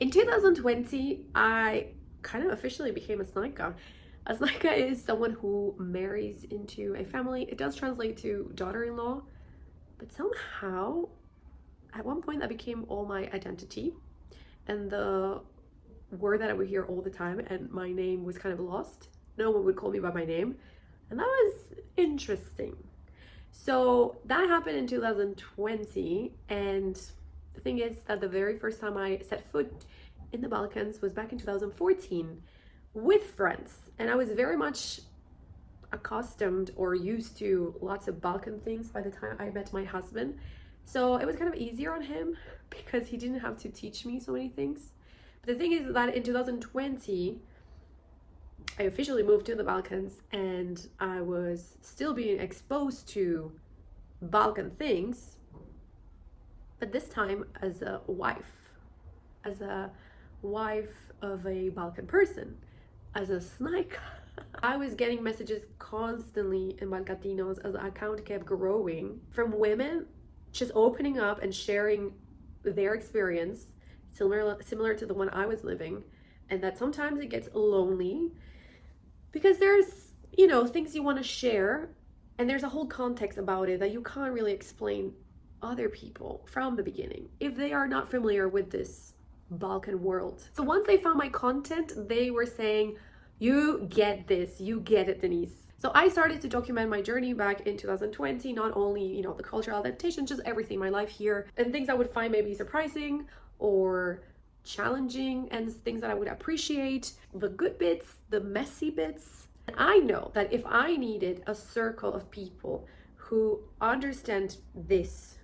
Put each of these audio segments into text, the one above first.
In 2020, I kind of officially became a Snajka. A Snajka is someone who marries into a family. It does translate to daughter-in-law, but somehow at one point that became all my identity and the word that I would hear all the time, and my name was kind of lost. No one would call me by my name, and that was interesting. So that happened in 2020, and the thing is that the very first time I set foot in the Balkans was back in 2014 with friends, and I was very much accustomed or used to lots of Balkan things by the time I met my husband. So it was kind of easier on him because he didn't have to teach me so many things. But the thing is that in 2020, I officially moved to the Balkans, and I was still being exposed to Balkan things, but this time as a wife of a Balkan person, as a Snajka. I was getting messages constantly in Balkatinos as the account kept growing from women just opening up and sharing their experience similar to the one I was living, and that sometimes it gets lonely because there's, things you want to share, and there's a whole context about it that you can't really explain other people from the beginning if they are not familiar with this Balkan world. So once they found my content, they were saying, you get this, you get it, Denise. So I started to document my journey back in 2020, not only, the cultural adaptation, just everything, my life here, and things I would find maybe surprising or challenging, and things that I would appreciate, the good bits, the messy bits. And I know that if I needed a circle of people who understand this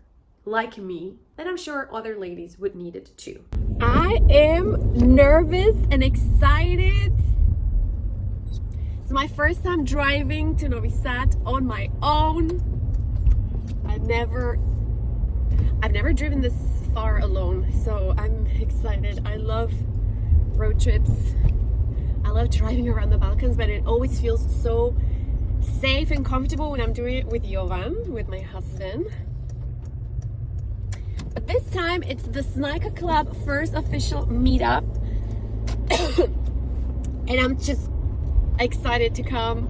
like me, then I'm sure other ladies would need it too. I am nervous and excited. It's my first time driving to Novi Sad on my own. I've never driven this far alone, so I'm excited. I love road trips. I love driving around the Balkans, but it always feels so safe and comfortable when I'm doing it with Jovan, with my husband. But this time it's the Snajka Club first official meetup, and I'm just excited to come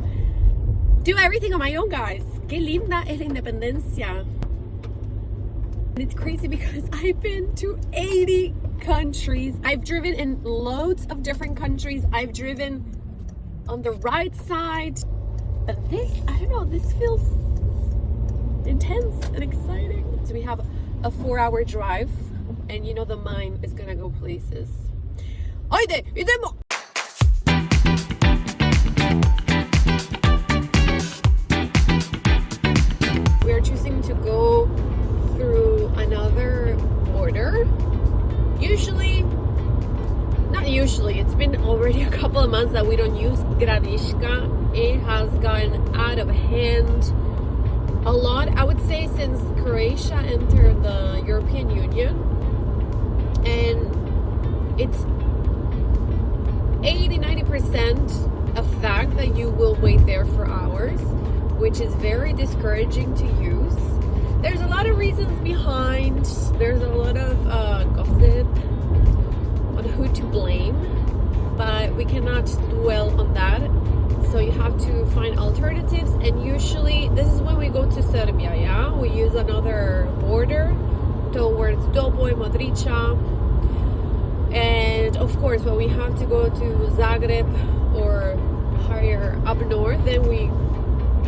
do everything on my own, guys. Qué linda es la independencia. And it's crazy because I've been to 80 countries. I've driven in loads of different countries. I've driven on the right side. But this, I don't know, this feels intense and exciting. So we have a 4-hour drive, and the mind is gonna go places. Haydi, gidelim. We are choosing to go through another border. It's been already a couple of months that we don't use Gradiška. It has gotten out of hand a lot, I would say, since Croatia entered the European Union. And it's 80-90% a fact that you will wait there for hours, which is very discouraging to use. There's a lot of reasons behind. There's a lot of gossip on who to blame, but we cannot dwell on that. So you have to find alternatives, and usually this is when we go to Serbia, yeah? We use another border towards Doboj, Modrica, and of course when we have to go to Zagreb or higher up north, then we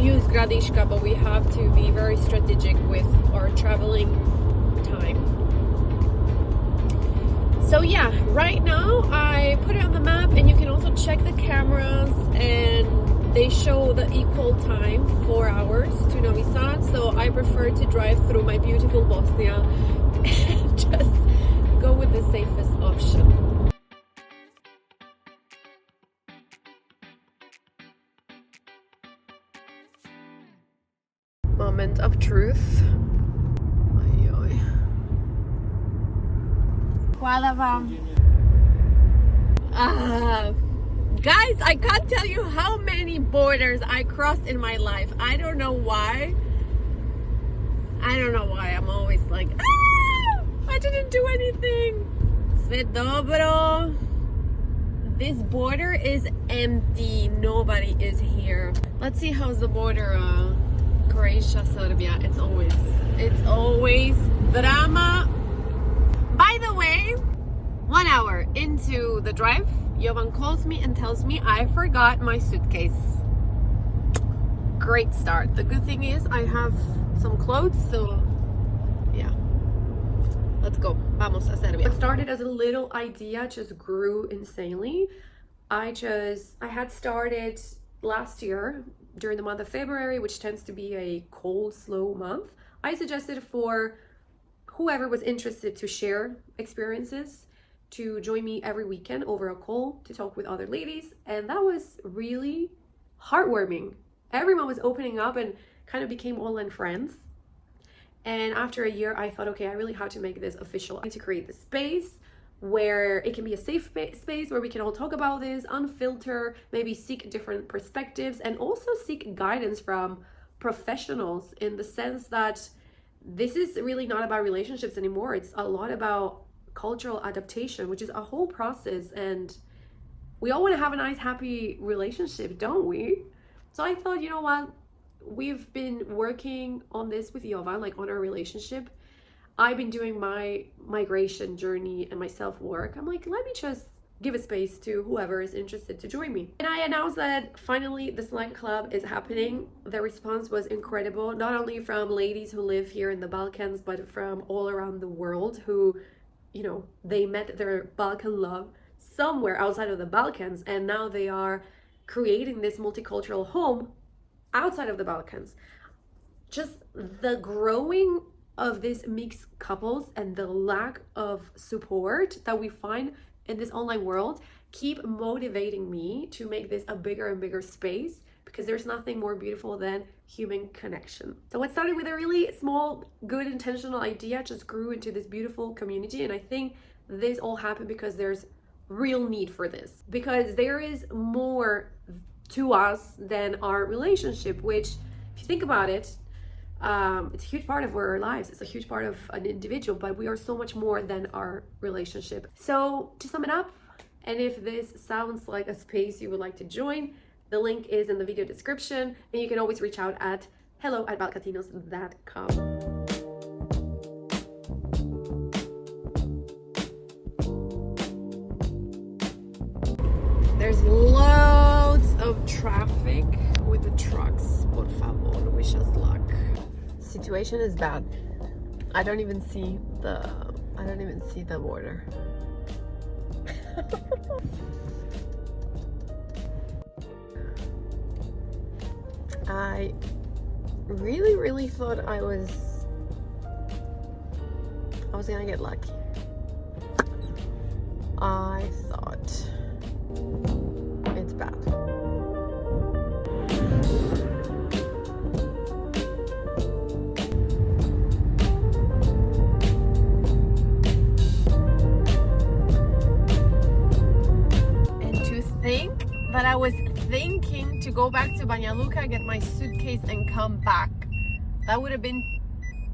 use Gradiška, but we have to be very strategic with our traveling time. So yeah, right now I put it on the map, and you can also check the cameras, and they show the equal time, 4 hours to Novi Sad. So I prefer to drive through my beautiful Bosnia and just go with the safest option. Moment of truth. Hvala vam. Guys, I can't tell you how many borders I crossed in my life. I don't know why. I'm always like, I didn't do anything. sve dobro. This border is empty. Nobody is here. Let's see how's the border, Croatia, Serbia. It's always drama. By the way, 1 hour into the drive, Jovan calls me and tells me I forgot my suitcase. Great start. The good thing is I have some clothes, so yeah. Let's go. Vamos a Serbia. What started as a little idea just grew insanely. I had started last year during the month of February, which tends to be a cold, slow month. I suggested for whoever was interested to share experiences to join me every weekend over a call to talk with other ladies, and that was really heartwarming. Everyone was opening up and kind of became online friends. And after a year, I thought, okay, I really have to make this official. I need to create the space where it can be a safe space where we can all talk about this, unfilter, maybe seek different perspectives, and also seek guidance from professionals, in the sense that this is really not about relationships anymore. It's a lot about cultural adaptation, which is a whole process, and we all want to have a nice, happy relationship, don't we? So I thought, you know what, we've been working on this with Jovan, like on our relationship. I've been doing my migration journey and my self-work. I'm like, let me just give a space to whoever is interested to join me. And I announced that finally the Snajka Club is happening. The response was incredible, not only from ladies who live here in the Balkans, but from all around the world who, you know, they met their Balkan love somewhere outside of the Balkans, and now they are creating this multicultural home outside of the Balkans. Just the growing of these mixed couples and the lack of support that we find in this online world keep motivating me to make this a bigger and bigger space, because there's nothing more beautiful than human connection. So what started with a really small, good, intentional idea just grew into this beautiful community, and I think this all happened because there's real need for this, because there is more to us than our relationship, which, if you think about it, it's a huge part of our lives. It's a huge part of an individual, but we are so much more than our relationship. So to sum it up, and if this sounds like a space you would like to join, the link is in the video description, and you can always reach out at hello@balkatinos.com. There's loads of traffic with the trucks. Por favor, wish us luck. Situation is bad. I don't even see the border. I really thought I was gonna get lucky. I thought it's bad. That I was thinking to go back to Banja Luka, get my suitcase and come back. That would have been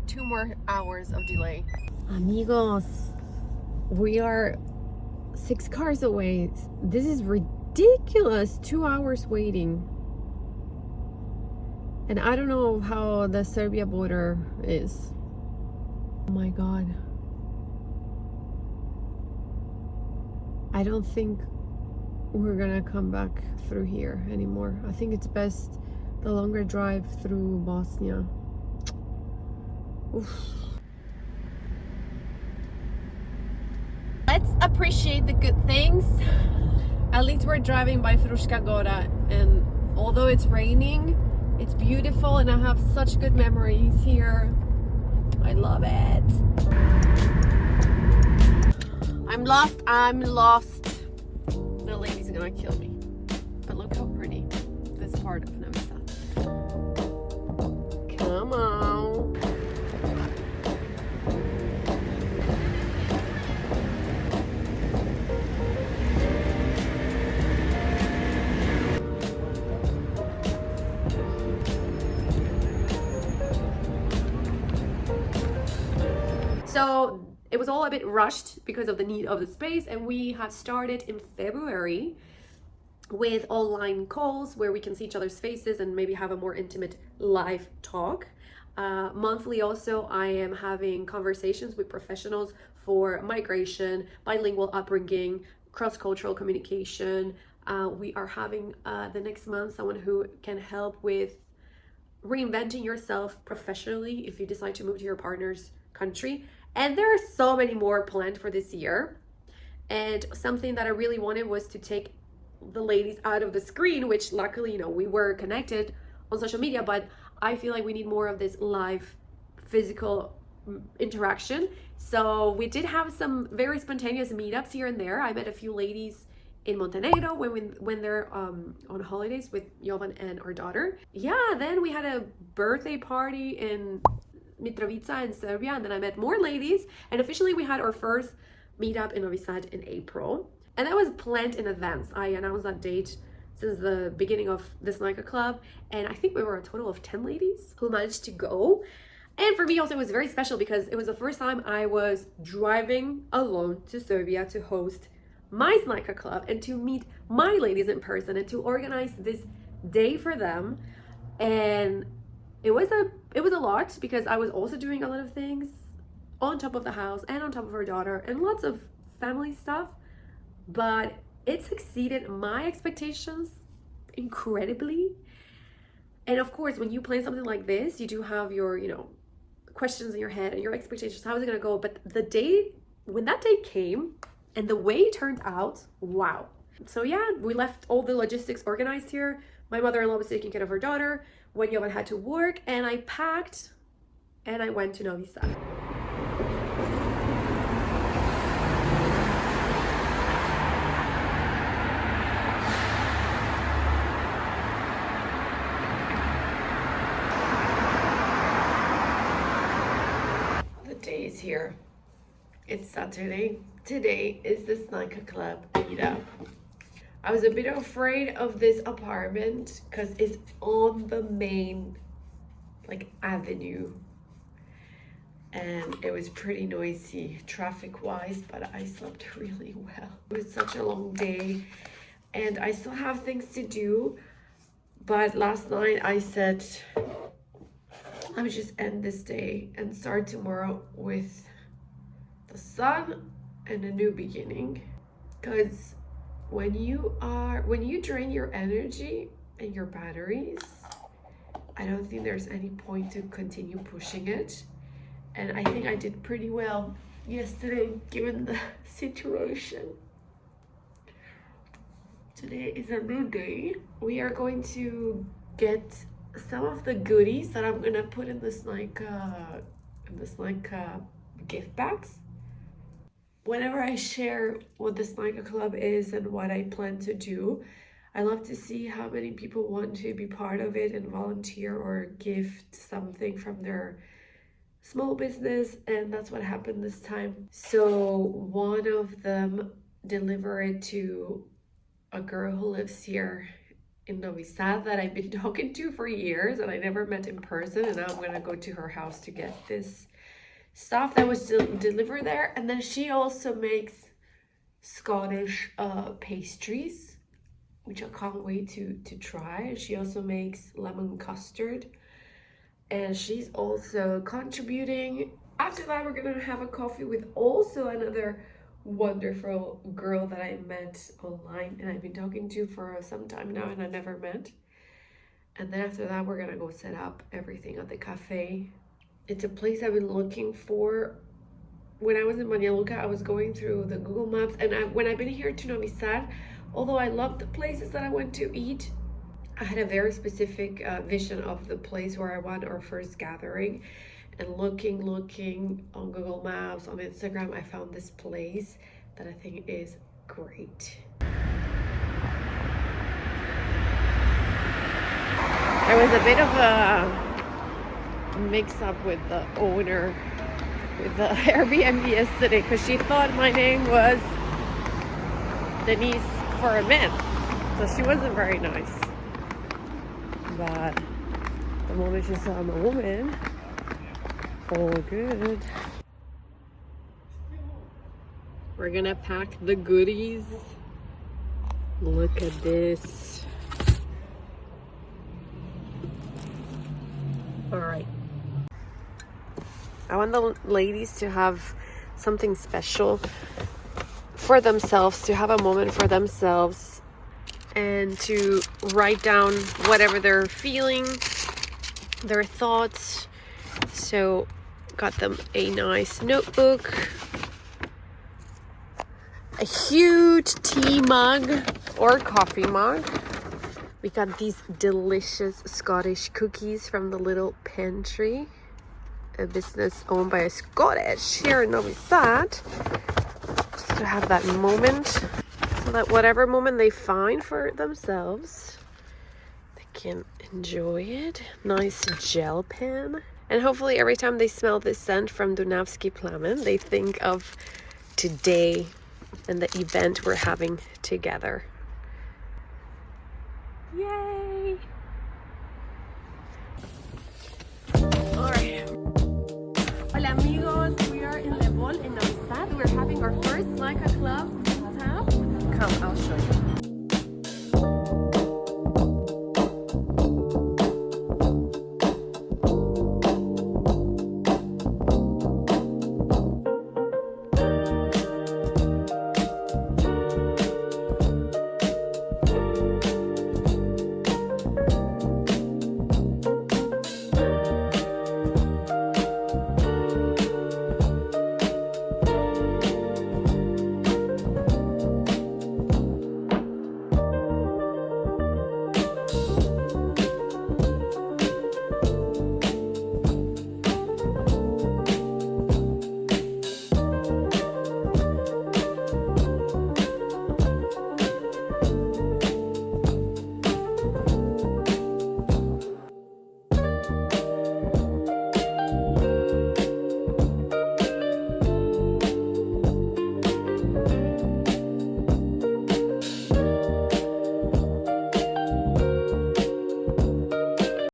2 more hours of delay. Amigos, we are 6 cars away. This is ridiculous. 2 hours waiting. And I don't know how the Serbia border is. Oh my God. I don't think we're gonna come back through here anymore. I think it's best the longer drive through Bosnia. Oof. Let's appreciate the good things. At least we're driving by Fruška Gora, and although it's raining, it's beautiful, and I have such good memories here. I love it. I'm lost. The lady's gonna kill me. But look how pretty this part of Novi Sad. Come on. So it was all all a bit rushed because of the need of the space, and we have started in February with online calls where we can see each other's faces and maybe have a more intimate live talk. Monthly also, I am having conversations with professionals for migration, bilingual upbringing, cross-cultural communication. We are having the next month someone who can help with reinventing yourself professionally if you decide to move to your partner's country. And there are so many more planned for this year. And something that I really wanted was to take the ladies out of the screen, which luckily, you know, we were connected on social media, but I feel like we need more of this live physical interaction. So we did have some very spontaneous meetups here and there. I met a few ladies in Montenegro when they're on holidays with Jovan and our daughter. Yeah, then we had a birthday party in Mitrovica in Serbia, and then I met more ladies, and officially we had our first meetup in Novi Sad in April, and that was planned in advance. I announced that date since the beginning of the Snajka Club, and I think we were a total of 10 ladies who managed to go. And for me also, it was very special because it was the first time I was driving alone to Serbia to host my Snajka Club and to meet my ladies in person and to organize this day for them. And it was a lot because I was also doing a lot of things on top of the house and on top of her daughter and lots of family stuff, but it succeeded my expectations incredibly. And of course, when you plan something like this, you do have your, you know, questions in your head and your expectations. How is it gonna go? But when that day came and the way it turned out, wow. So yeah, we left all the logistics organized here. My mother-in-law was taking care of her daughter when Jovan had to work, and I packed and I went to Novi Sad. The day is here. It's Saturday. Today is the Snajka Club meetup. I was a bit afraid of this apartment because it's on the main avenue, and it was pretty noisy traffic wise, but I slept really well. It was such a long day and I still have things to do, but last night I said I would just end this day and start tomorrow with the sun and a new beginning. Because when you drain your energy and your batteries, I don't think there's any point to continue pushing it. And I think I did pretty well yesterday given the situation. Today is a new day. We are going to get some of the goodies that I'm gonna put in the Snajka gift bags. Whenever I share what the Snajka Club is and what I plan to do, I love to see how many people want to be part of it and volunteer or gift something from their small business, and that's what happened this time. So one of them delivered it to a girl who lives here in Novi Sad that I've been talking to for years and I never met in person, and now I'm gonna go to her house to get this stuff that was delivered there. And then she also makes Scottish pastries, which I can't wait to try. She also makes lemon custard, and she's also contributing. After that, we're gonna have a coffee with also another wonderful girl that I met online and I've been talking to for some time now and I never met. And then after that, we're gonna go set up everything at the cafe. It's a place I've been looking for. When I was in Banja Luka, I was going through the Google Maps, and when I've been here to Novi Sad, although I loved the places that I went to eat, I had a very specific vision of the place where I want our first gathering. And looking on Google Maps, on Instagram, I found this place that I think is great. There was a bit of a mix-up with the owner with the Airbnb yesterday because she thought my name was Denise for a man, so she wasn't very nice. But the moment she saw I'm a woman, all good. We're gonna pack the goodies. Look at this. All right. I want the ladies to have something special for themselves, to have a moment for themselves, and to write down whatever they're feeling, their thoughts. So got them a nice notebook, a huge tea mug or coffee mug. We got these delicious Scottish cookies from the little pantry, a business owned by a Scottish here in Novi Sad, just to have that moment, so that whatever moment they find for themselves, they can enjoy it. Nice gel pen. And hopefully every time they smell this scent from Dunavski Plamen, they think of today and the event we're having together. Yay! Alright. Hola amigos, we are in Lebol in Novi Sad. We're having our first Snajka Club meetup. Come, I'll show you.